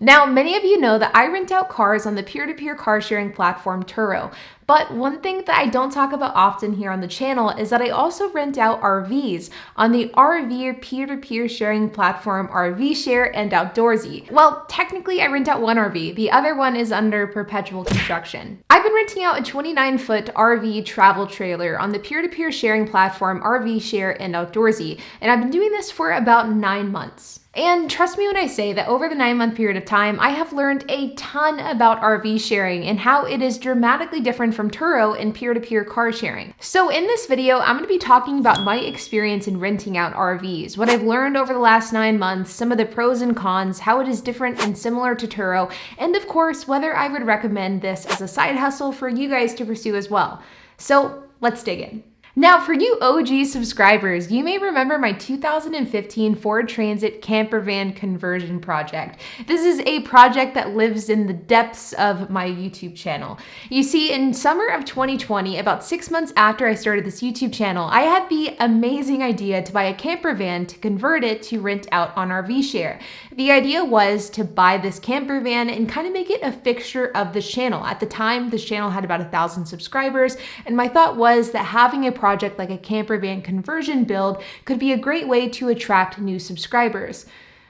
Now, many of you know that I rent out cars on the peer-to-peer car sharing platform Turo. But one thing that I don't talk about often here on the channel is that I also rent out RVs on the RV peer-to-peer sharing platform RVshare and Outdoorsy. Well, technically I rent out one RV, the other one is under perpetual construction. I've been renting out a 29-foot RV travel trailer on the peer-to-peer sharing platform RVshare and Outdoorsy, and I've been doing this for about 9 months. And trust me when I say that over the 9-month period of time, I have learned a ton about RV sharing and how it is dramatically different from Turo and peer-to-peer car sharing. So in this video, I'm going to be talking about my experience in renting out RVs, what I've learned over the last 9 months, some of the pros and cons, how it is different and similar to Turo, and of course, whether I would recommend this as a side hustle for you guys to pursue as well. So let's dig in. Now, for you OG subscribers, you may remember my 2015 Ford Transit camper van conversion project. This is a project that lives in the depths of my YouTube channel. You see, in summer of 2020, about 6 months after I started this YouTube channel, I had the amazing idea to buy a camper van to convert it to rent out on RVshare. The idea was to buy this camper van and kind of make it a fixture of the channel. At the time, this channel had about 1,000 subscribers, and my thought was that having a project like a camper van conversion build could be a great way to attract new subscribers,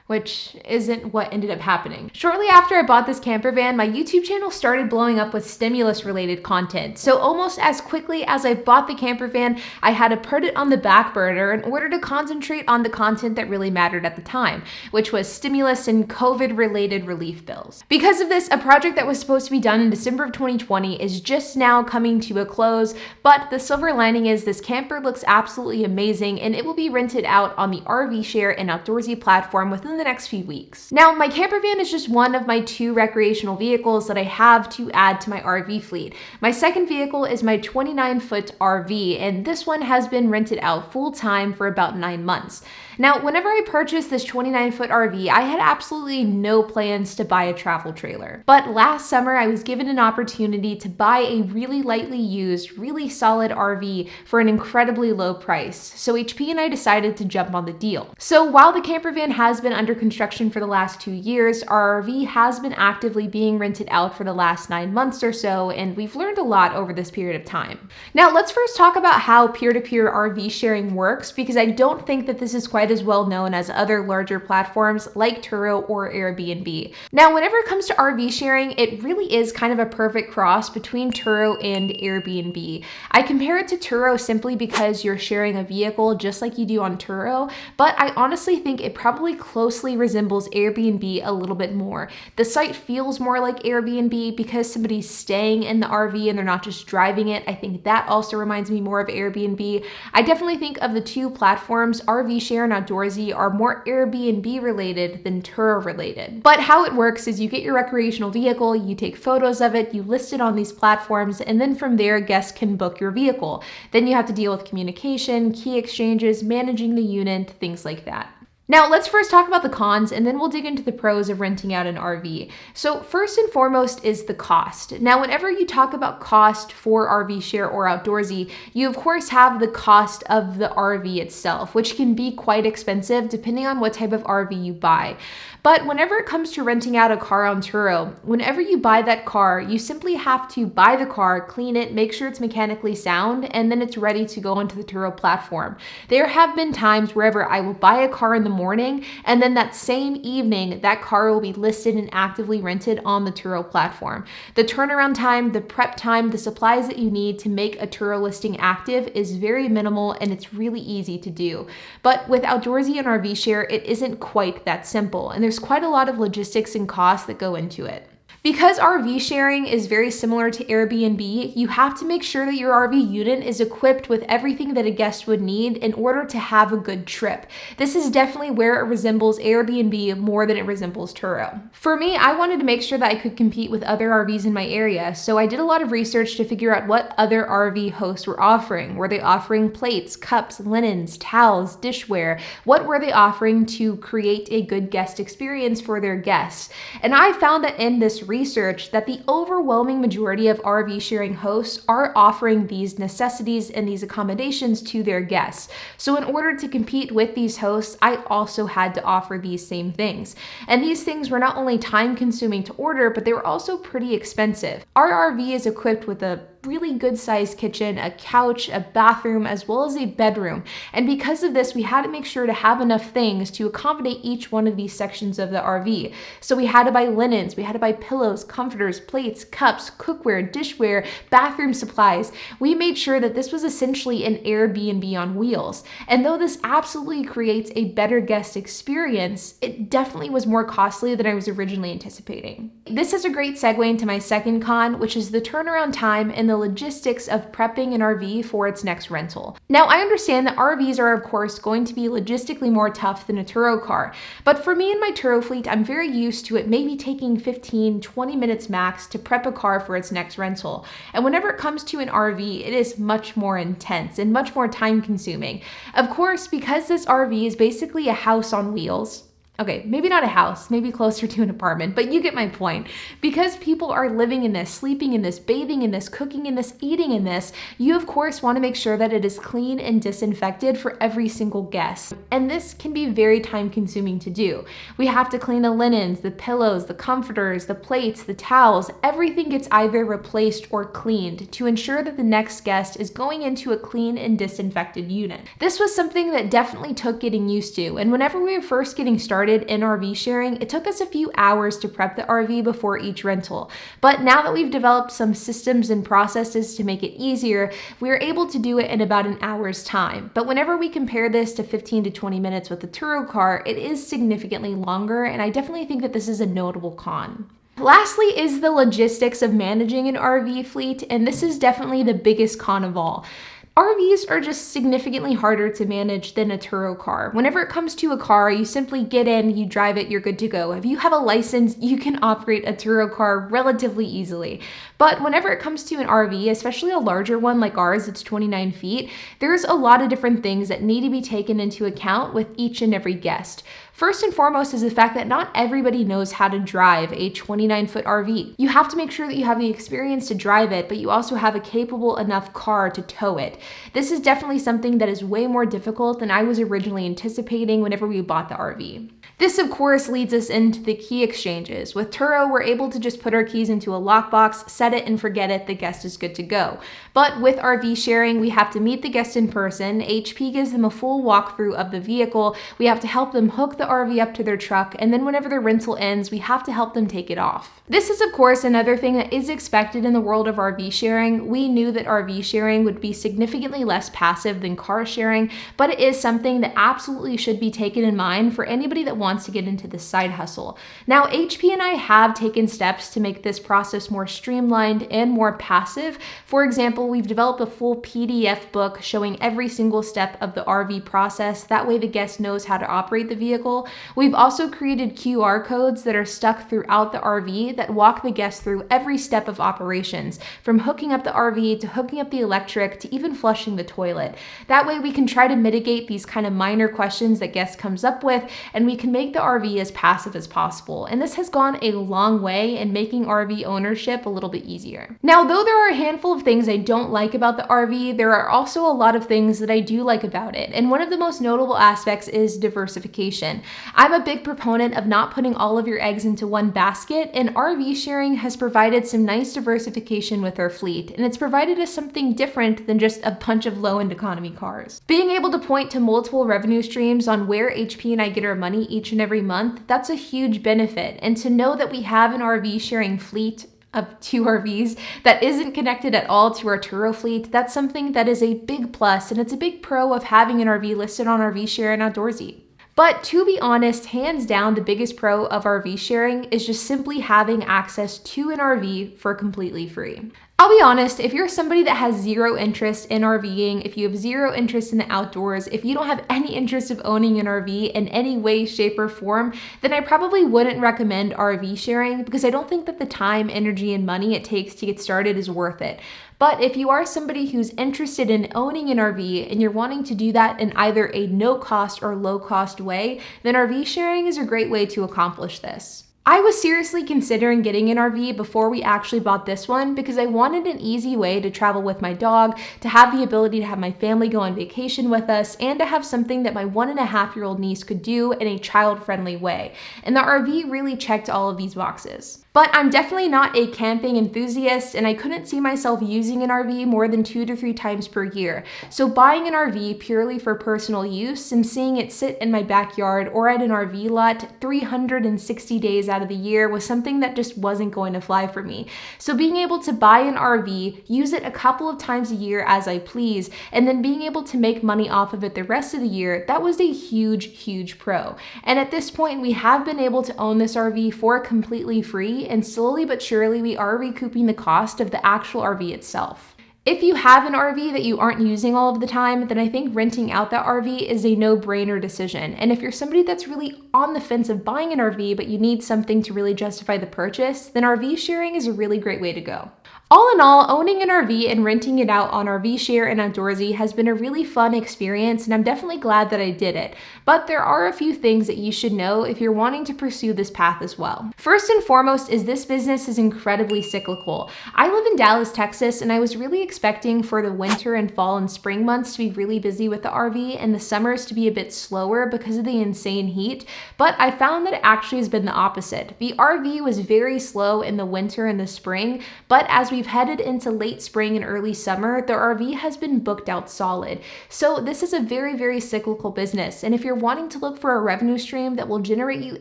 which isn't what ended up happening. Shortly after I bought this camper van, my YouTube channel started blowing up with stimulus-related content. So almost as quickly as I bought the camper van, I had to put it on the back burner in order to concentrate on the content that really mattered at the time, which was stimulus and COVID-related relief bills. Because of this, a project that was supposed to be done in December of 2020 is just now coming to a close, but the silver lining is this camper looks absolutely amazing and it will be rented out on the RVshare and Outdoorsy platform within the next few weeks. Now, my camper van is just one of my 2 recreational vehicles that I have to add to my RV fleet. My second vehicle is my 29-foot RV, and this one has been rented out full-time for about 9 months. Now, whenever I purchased this 29-foot RV, I had absolutely no plans to buy a travel trailer. But last summer, I was given an opportunity to buy a really lightly used, really solid RV for an incredibly low price. So HP and I decided to jump on the deal. So while the camper van has been under construction for the last 2 years, our RV has been actively being rented out for the last 9 months or so, and we've learned a lot over this period of time. Now, let's first talk about how peer-to-peer RV sharing works, because I don't think that this is quite as well known as other larger platforms like Turo or Airbnb. Now, whenever it comes to RV sharing, it really is kind of a perfect cross between Turo and Airbnb. I compare it to Turo simply because you're sharing a vehicle just like you do on Turo, but I honestly think it probably closely resembles Airbnb a little bit more. The site feels more like Airbnb because somebody's staying in the RV and they're not just driving it. I think that also reminds me more of Airbnb. I definitely think of the 2 platforms, RVshare and Outdoorsy, are more Airbnb related than Turo related. But how it works is you get your recreational vehicle, you take photos of it, you list it on these platforms, and then from there guests can book your vehicle. Then you have to deal with communication, key exchanges, managing the unit, things like that. Now, let's first talk about the cons, and then we'll dig into the pros of renting out an RV. So first and foremost is the cost. Now, whenever you talk about cost for RVshare or Outdoorsy, you of course have the cost of the RV itself, which can be quite expensive depending on what type of RV you buy. But whenever it comes to renting out a car on Turo, whenever you buy that car, you simply have to buy the car, clean it, make sure it's mechanically sound, and then it's ready to go onto the Turo platform. There have been times wherever I will buy a car in the morning, and then that same evening, that car will be listed and actively rented on the Turo platform. The turnaround time, the prep time, the supplies that you need to make a Turo listing active is very minimal, and it's really easy to do. But with Outdoorsy and RVshare, it isn't quite that simple, and there's quite a lot of logistics and costs that go into it. Because RV sharing is very similar to Airbnb, you have to make sure that your RV unit is equipped with everything that a guest would need in order to have a good trip. This is definitely where it resembles Airbnb more than it resembles Turo. For me, I wanted to make sure that I could compete with other RVs in my area, so I did a lot of research to figure out what other RV hosts were offering. Were they offering plates, cups, linens, towels, dishware? What were they offering to create a good guest experience for their guests? And I found that in this research that the overwhelming majority of RV sharing hosts are offering these necessities and these accommodations to their guests. So in order to compete with these hosts, I also had to offer these same things. And these things were not only time consuming to order, but they were also pretty expensive. Our RV is equipped with a really good sized kitchen, a couch, a bathroom, as well as a bedroom. And because of this, we had to make sure to have enough things to accommodate each one of these sections of the RV. So we had to buy linens, we had to buy pillows, comforters, plates, cups, cookware, dishware, bathroom supplies. We made sure that this was essentially an Airbnb on wheels. And though this absolutely creates a better guest experience, it definitely was more costly than I was originally anticipating. This is a great segue into my second con, which is the turnaround time and the logistics of prepping an RV for its next rental. Now, I understand that RVs are of course going to be logistically more tough than a Turo car, but for me and my Turo fleet, I'm very used to it maybe taking 15-20 minutes max to prep a car for its next rental. And whenever it comes to an RV, it is much more intense and much more time consuming. Of course, because this RV is basically a house on wheels. Okay, maybe not a house, maybe closer to an apartment, but you get my point. Because people are living in this, sleeping in this, bathing in this, cooking in this, eating in this, you of course want to make sure that it is clean and disinfected for every single guest. And this can be very time consuming to do. We have to clean the linens, the pillows, the comforters, the plates, the towels. Everything gets either replaced or cleaned to ensure that the next guest is going into a clean and disinfected unit. This was something that definitely took getting used to. And whenever we were first getting started in RV sharing, it took us a few hours to prep the RV before each rental. But now that we've developed some systems and processes to make it easier, we are able to do it in about an hour's time. But whenever we compare this to 15 to 20 minutes with the Turo car, it is significantly longer, and I definitely think that this is a notable con. Lastly is the logistics of managing an RV fleet, and this is definitely the biggest con of all. RVs are just significantly harder to manage than a Turo car. Whenever it comes to a car, you simply get in, you drive it, you're good to go. If you have a license, you can operate a Turo car relatively easily. But whenever it comes to an RV, especially a larger one like ours, it's 29 feet, there's a lot of different things that need to be taken into account with each and every guest. First and foremost is the fact that not everybody knows how to drive a 29-foot RV. You have to make sure that you have the experience to drive it, but you also have a capable enough car to tow it. This is definitely something that is way more difficult than I was originally anticipating whenever we bought the RV. This, of course, leads us into the key exchanges. With Turo, we're able to just put our keys into a lockbox, set it and forget it, the guest is good to go. But with RV sharing, we have to meet the guest in person. HP gives them a full walkthrough of the vehicle. We have to help them hook the RV up to their truck, and then whenever their rental ends, we have to help them take it off. This is, of course, another thing that is expected in the world of RV sharing. We knew that RV sharing would be significantly less passive than car sharing, but it is something that absolutely should be taken in mind for anybody that wants to get into this side hustle. Now, HP and I have taken steps to make this process more streamlined and more passive. For example, we've developed a full PDF book showing every single step of the RV process. That way the guest knows how to operate the vehicle. We've also created QR codes that are stuck throughout the RV that walk the guest through every step of operations, from hooking up the RV to hooking up the electric to even flushing the toilet. That way we can try to mitigate these kind of minor questions that guests comes up with, and we can make the RV as passive as possible. And this has gone a long way in making RV ownership a little bit easier. Now, though there are a handful of things I don't like about the RV, there are also a lot of things that I do like about it. And one of the most notable aspects is diversification. I'm a big proponent of not putting all of your eggs into one basket, and RV sharing has provided some nice diversification with our fleet, and it's provided us something different than just a bunch of low-end economy cars. Being able to point to multiple revenue streams on where HP and I get our money each and every month, that's a huge benefit. And to know that we have an RV sharing fleet of 2 RVs that isn't connected at all to our Turo fleet, that's something that is a big plus, and it's a big pro of having an RV listed on RV Share and Outdoorsy. But to be honest, hands down, the biggest pro of RV sharing is just simply having access to an RV for completely free. I'll be honest, if you're somebody that has zero interest in RVing, if you have zero interest in the outdoors, if you don't have any interest of owning an RV in any way, shape, or form, then I probably wouldn't recommend RV sharing, because I don't think that the time, energy, and money it takes to get started is worth it. But if you are somebody who's interested in owning an RV and you're wanting to do that in either a no-cost or low-cost way, then RV sharing is a great way to accomplish this. I was seriously considering getting an RV before we actually bought this one because I wanted an easy way to travel with my dog, to have the ability to have my family go on vacation with us, and to have something that my 1.5-year-old niece could do in a child-friendly way. And the RV really checked all of these boxes. But I'm definitely not a camping enthusiast, and I couldn't see myself using an RV more than 2 to 3 times per year. So buying an RV purely for personal use and seeing it sit in my backyard or at an RV lot 360 days out of the year was something that just wasn't going to fly for me. So being able to buy an RV, use it a couple of times a year as I please, and then being able to make money off of it the rest of the year, that was a huge pro. And at this point, we have been able to own this RV for completely free, and slowly but surely we are recouping the cost of the actual RV itself. If you have an RV that you aren't using all of the time, then I think renting out that RV is a no-brainer decision. And if you're somebody that's really on the fence of buying an RV, but you need something to really justify the purchase, then RV sharing is a really great way to go. All in all, owning an RV and renting it out on RVshare and Outdoorsy has been a really fun experience, and I'm definitely glad that I did it. But there are a few things that you should know if you're wanting to pursue this path as well. First and foremost is this business is incredibly cyclical. I live in Dallas, Texas, and I was really expecting for the winter and fall and spring months to be really busy with the RV and the summers to be a bit slower because of the insane heat, but I found that it actually has been the opposite. The RV was very slow in the winter and the spring, but as we've headed into late spring and early summer, the RV has been booked out solid. So this is a very cyclical business, and if you're wanting to look for a revenue stream that will generate you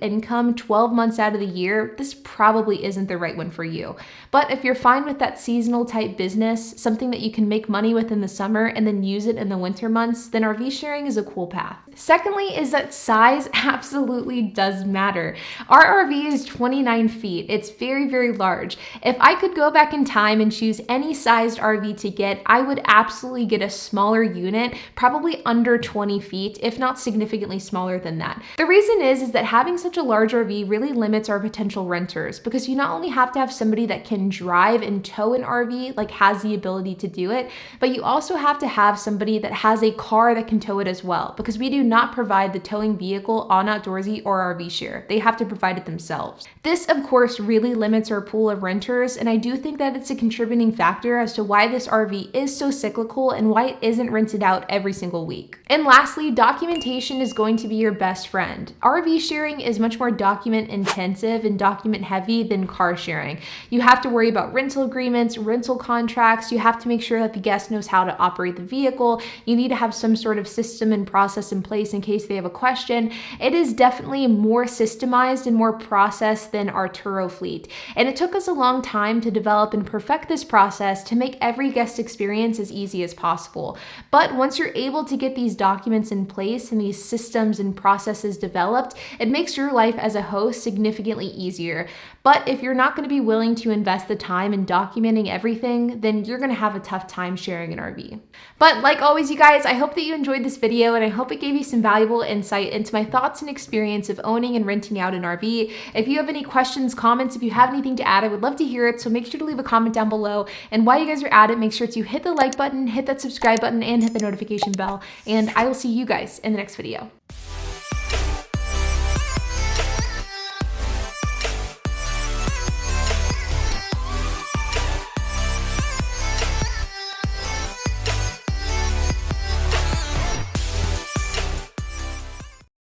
income 12 months out of the year, this probably isn't the right one for you. But if you're fine with that seasonal type business, something that you can make money with in the summer and then use it in the winter months, then RV sharing is a cool path. Secondly is that size absolutely does matter. Our RV is 29 feet. It's very large. If I could go back in time and choose any sized RV to get, I would absolutely get a smaller unit, probably under 20 feet, if not significantly smaller than that. The reason is that having such a large RV really limits our potential renters, because you not only have to have somebody that can drive and tow an RV, like has the ability to do it, but you also have to have somebody that has a car that can tow it as well, because we do not provide the towing vehicle on Outdoorsy or RVshare. They have to provide it themselves. This, of course, really limits our pool of renters, and I do think that it's a contributing factor as to why this RV is so cyclical and why it isn't rented out every single week. And lastly, documentation is going to be your best friend. RV sharing is much more document intensive and document heavy than car sharing. You have to worry about rental agreements, rental contracts. You have to make sure that the guest knows how to operate the vehicle. You need to have some sort of system and process in place in case they have a question. It is definitely more systemized and more processed than our Turo fleet. And it took us a long time to develop and perfect this process to make every guest experience as easy as possible. But once you're able to get these documents in place and these systems and processes developed, it makes your life as a host significantly easier. But if you're not going to be willing to invest the time in documenting everything, then you're going to have a tough time sharing an RV. But like always, you guys, I hope that you enjoyed this video, and I hope it gave you some valuable insight into my thoughts and experience of owning and renting out an RV. If you have any questions, comments, if you have anything to add, I would love to hear it. So make sure to leave a comment down below. And while you guys are at it, make sure to hit the like button, hit that subscribe button, and hit the notification bell. And I will see you guys in the next video.